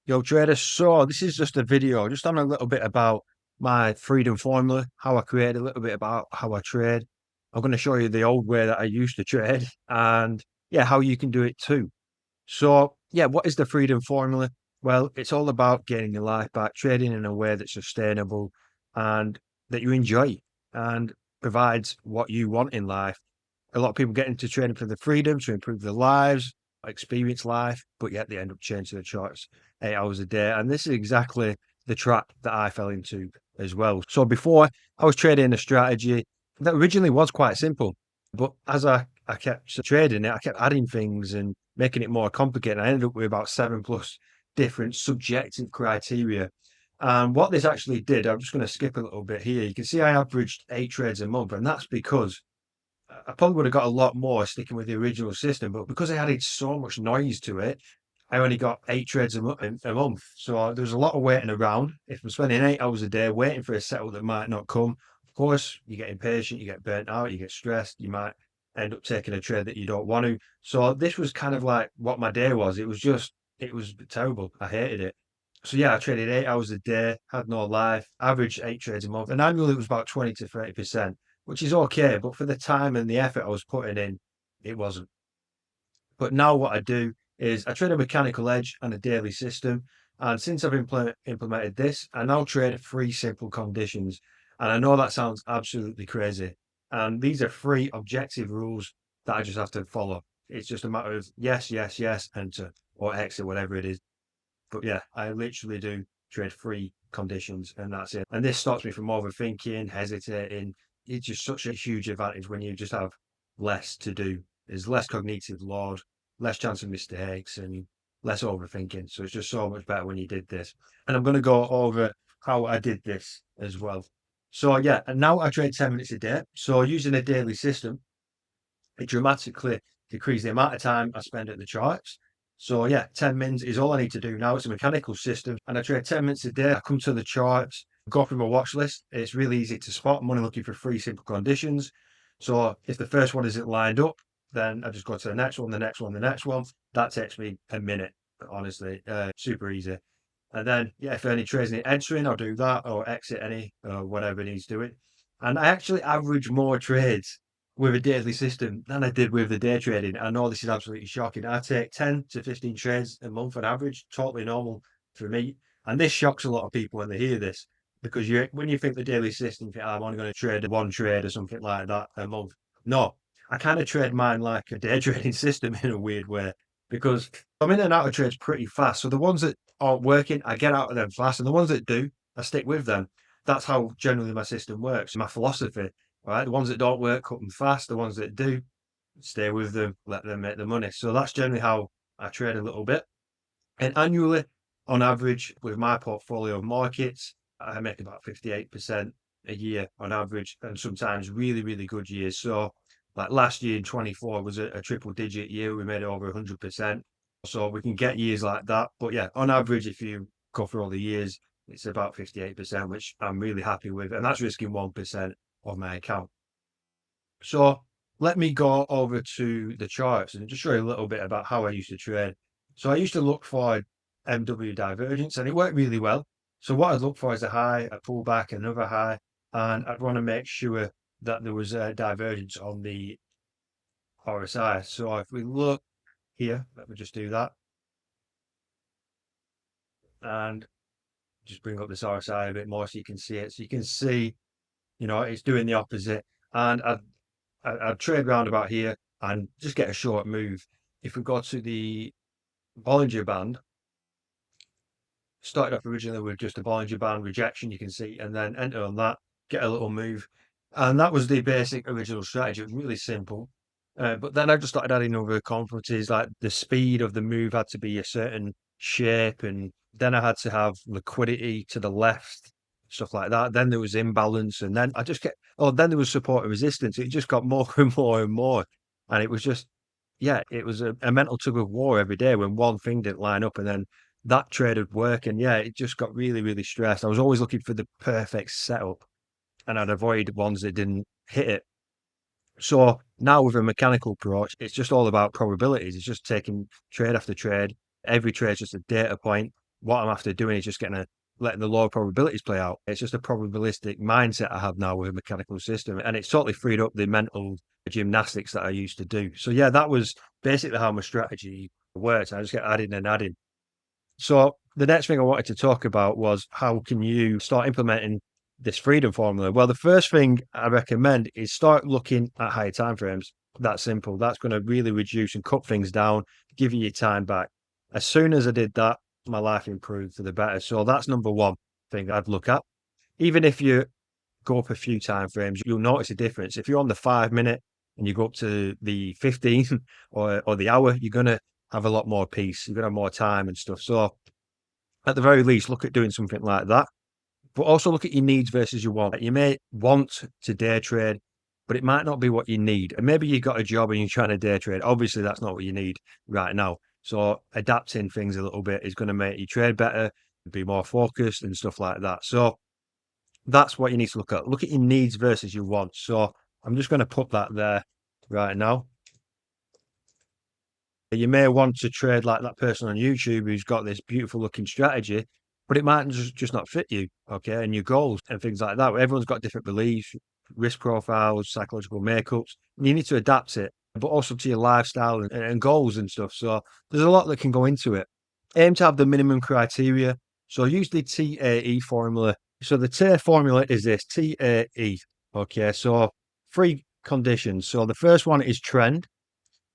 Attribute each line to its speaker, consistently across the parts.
Speaker 1: Yo, trader. So this is just a video, just on a little bit about my freedom formula, how I create a little bit about how I trade. I'm going to show you the old way that I used to trade and yeah, how you can do it too. So yeah, what is the freedom formula? Well, it's all about getting your life back, trading in a way that's sustainable and that you enjoy and provides what you want in life. A lot of people get into trading for the freedom to improve their lives, experience life, but yet they end up changing the charts 8 hours a day. And this is exactly the trap that I fell into as well. So before I was trading a strategy that originally was quite simple, but as I kept trading it, I kept adding things and making it more complicated. I ended up with about 7+ different subjective criteria. And what this actually did, I'm just going to skip a little bit here. You can see I averaged 8 trades a month, and that's because I probably would have got a lot more sticking with the original system, but because I added so much noise to it, I only got 8 trades a month. So there was a lot of waiting around. If I'm spending 8 hours a day waiting for a setup that might not come, of course, you get impatient, you get burnt out, you get stressed, you might end up taking a trade that you don't want to. So this was kind of like what my day was. It was terrible. I hated it. So yeah, I traded 8 hours a day, had no life, averaged 8 trades a month, and annually it was about 20 to 30%, which is okay. But for the time and the effort I was putting in, it wasn't. But now what I do is I trade a mechanical edge and a daily system. And since I've implemented this, I now trade 3 simple conditions. And I know that sounds absolutely crazy. And these are 3 objective rules that I just have to follow. It's just a matter of yes, yes, yes, enter or exit, whatever it is. But yeah, I literally do trade 3 conditions and that's it. And this stops me from overthinking, hesitating. It's just such a huge advantage when you just have less to do. There's less cognitive load, less chance of mistakes, and less overthinking. So it's just so much better when you did this. And I'm going to go over how I did this as well. So yeah, and now I trade 10 minutes a day. So using a daily system, it dramatically decreased the amount of time I spend at the charts. So yeah, 10 minutes is all I need to do now. It's a mechanical system and I trade 10 minutes a day. I come to the charts, go through my watch list. It's really easy to spot. I'm only looking for 3 simple conditions. So if the first one isn't lined up, then I just go to the next one, the next one, the next one. That takes me a minute, honestly, super easy. And then, yeah, if any trades need entering, I'll do that or exit any, whatever needs doing. And I actually average more trades with a daily system than I did with the day trading. I know this is absolutely shocking. I take 10 to 15 trades a month on average, totally normal for me. And this shocks a lot of people when they hear this because when you think the daily system, you think, "Oh, I'm only going to trade 1 trade or something like that a month." No, I kind of trade mine like a day trading system in a weird way because I'm in and out of trades pretty fast. So the ones that aren't working, I get out of them fast. And the ones that do, I stick with them. That's how generally my system works. My philosophy, right? The ones that don't work, cut them fast. The ones that do, stay with them, let them make the money. So that's generally how I trade a little bit. And annually, on average, with my portfolio of markets, I make about 58% a year on average, and sometimes really, really good years. So, like last year in 24 was a triple digit year. We made over 100%. So we can get years like that. But yeah, on average, if you go through all the years, it's about 58%, which I'm really happy with. And that's risking 1% of my account. So let me go over to the charts and just show you a little bit about how I used to trade. So I used to look for MW divergence and it worked really well. So what I'd look for is a high, a pullback, another high, and I'd want to make sure that there was a divergence on the RSI. So if we look here, let me just do that and just bring up this RSI a bit more so you can see it. So you can see, it's doing the opposite. And I'd trade round about here and just get a short move. If we go to the Bollinger Band, started off originally with just a Bollinger Band rejection, you can see, and then enter on that, get a little move. And that was the basic original strategy. It was really simple. But then I just started adding other conferences, like the speed of the move had to be a certain shape, and then I had to have liquidity to the left, stuff like that. Then there was imbalance, and then I just kept, oh, then there was support and resistance. It just got more and more and more. And it was just, yeah, it was a mental tug of war every day when one thing didn't line up, and then that trade would work. And yeah, it just got really, really stressed. I was always looking for the perfect setup, and I'd avoid ones that didn't hit it. So now with a mechanical approach, it's just all about probabilities. It's just taking trade after trade. Every trade is just a data point. what I'm after doing is just letting the law of probabilities play out. It's just a probabilistic mindset I have now with a mechanical system, and it's totally freed up the mental gymnastics that I used to do. So yeah, that was basically how my strategy worked. I just get adding and adding. So the next thing I wanted to talk about was how can you start implementing this freedom formula? Well, the first thing I recommend is start looking at higher timeframes. That's simple. That's going to really reduce and cut things down, give you your time back. As soon as I did that, my life improved for the better. So that's number one thing I'd look at. Even if you go up a few time frames, you'll notice a difference. If you're on the 5 minute and you go up to the 15 or the hour, you're gonna have a lot more peace. You're gonna have more time and stuff. So at the very least, look at doing something like that. But also look at your needs versus your want. You may want to day trade, but it might not be what you need. And maybe you've got a job and you're trying to day trade. Obviously, that's not what you need right now. So adapting things a little bit is going to make you trade better, be more focused and stuff like that. So that's what you need to look at. Look at your needs versus your wants. So I'm just going to put that there right now. You may want to trade like that person on YouTube who's got this beautiful looking strategy, but it might just not fit you, okay, and your goals and things like that. Everyone's got different beliefs, risk profiles, psychological makeups. And you need to adapt it, but also to your lifestyle and goals and stuff. So there's a lot that can go into it. Aim to have the minimum criteria. So use the TAE formula. So the TAE formula is this TAE. Okay, so three conditions. So the first one is trend.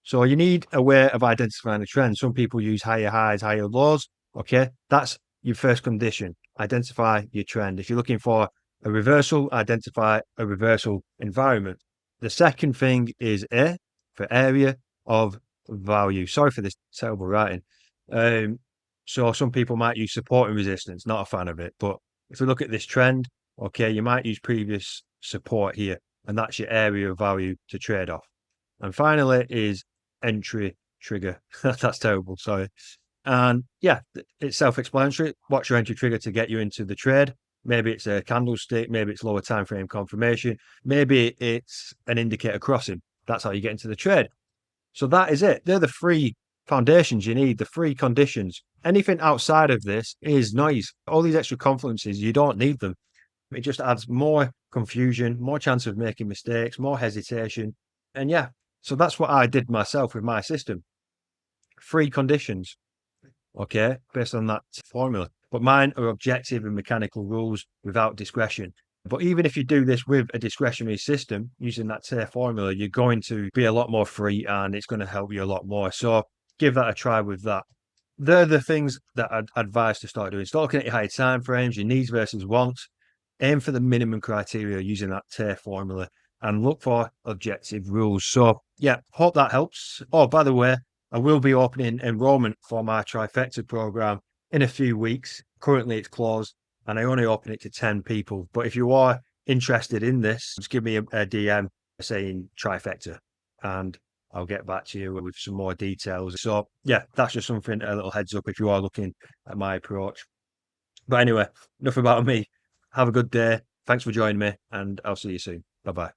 Speaker 1: So you need a way of identifying a trend. Some people use higher highs, higher lows. Okay, that's your first condition. Identify your trend. If you're looking for a reversal, identify a reversal environment. The second thing is A for area of value. Sorry for this terrible writing. So some people might use support and resistance. Not a fan of it. But if we look at this trend, okay, you might use previous support here, and that's your area of value to trade off. And finally is entry trigger. That's terrible, sorry. And yeah, it's self-explanatory. What's your entry trigger to get you into the trade? Maybe it's a candlestick, maybe it's lower time frame confirmation, maybe it's an indicator crossing. That's how you get into the trade. So that is it. They're the three foundations you need, the three conditions. Anything outside of this is noise. All these extra confluences, you don't need them. It just adds more confusion, more chance of making mistakes, more hesitation. And yeah, so that's what I did myself with my system. Three conditions, okay, based on that formula. But mine are objective and mechanical rules without discretion. But even if you do this with a discretionary system using that TAE formula, you're going to be a lot more free and it's going to help you a lot more. So give that a try with that. They're the things that I'd advise to start doing. Start looking at your higher time frames, your needs versus wants. Aim for the minimum criteria using that TAE formula and look for objective rules. So yeah, hope that helps. Oh, by the way, I will be opening enrollment for my trifecta program in a few weeks. Currently it's closed and I only open it to 10 people. But if you are interested in this, just give me a DM saying trifecta and I'll get back to you with some more details. So yeah, that's just something, a little heads up if you are looking at my approach. But anyway, enough about me. Have a good day. Thanks for joining me and I'll see you soon. Bye bye.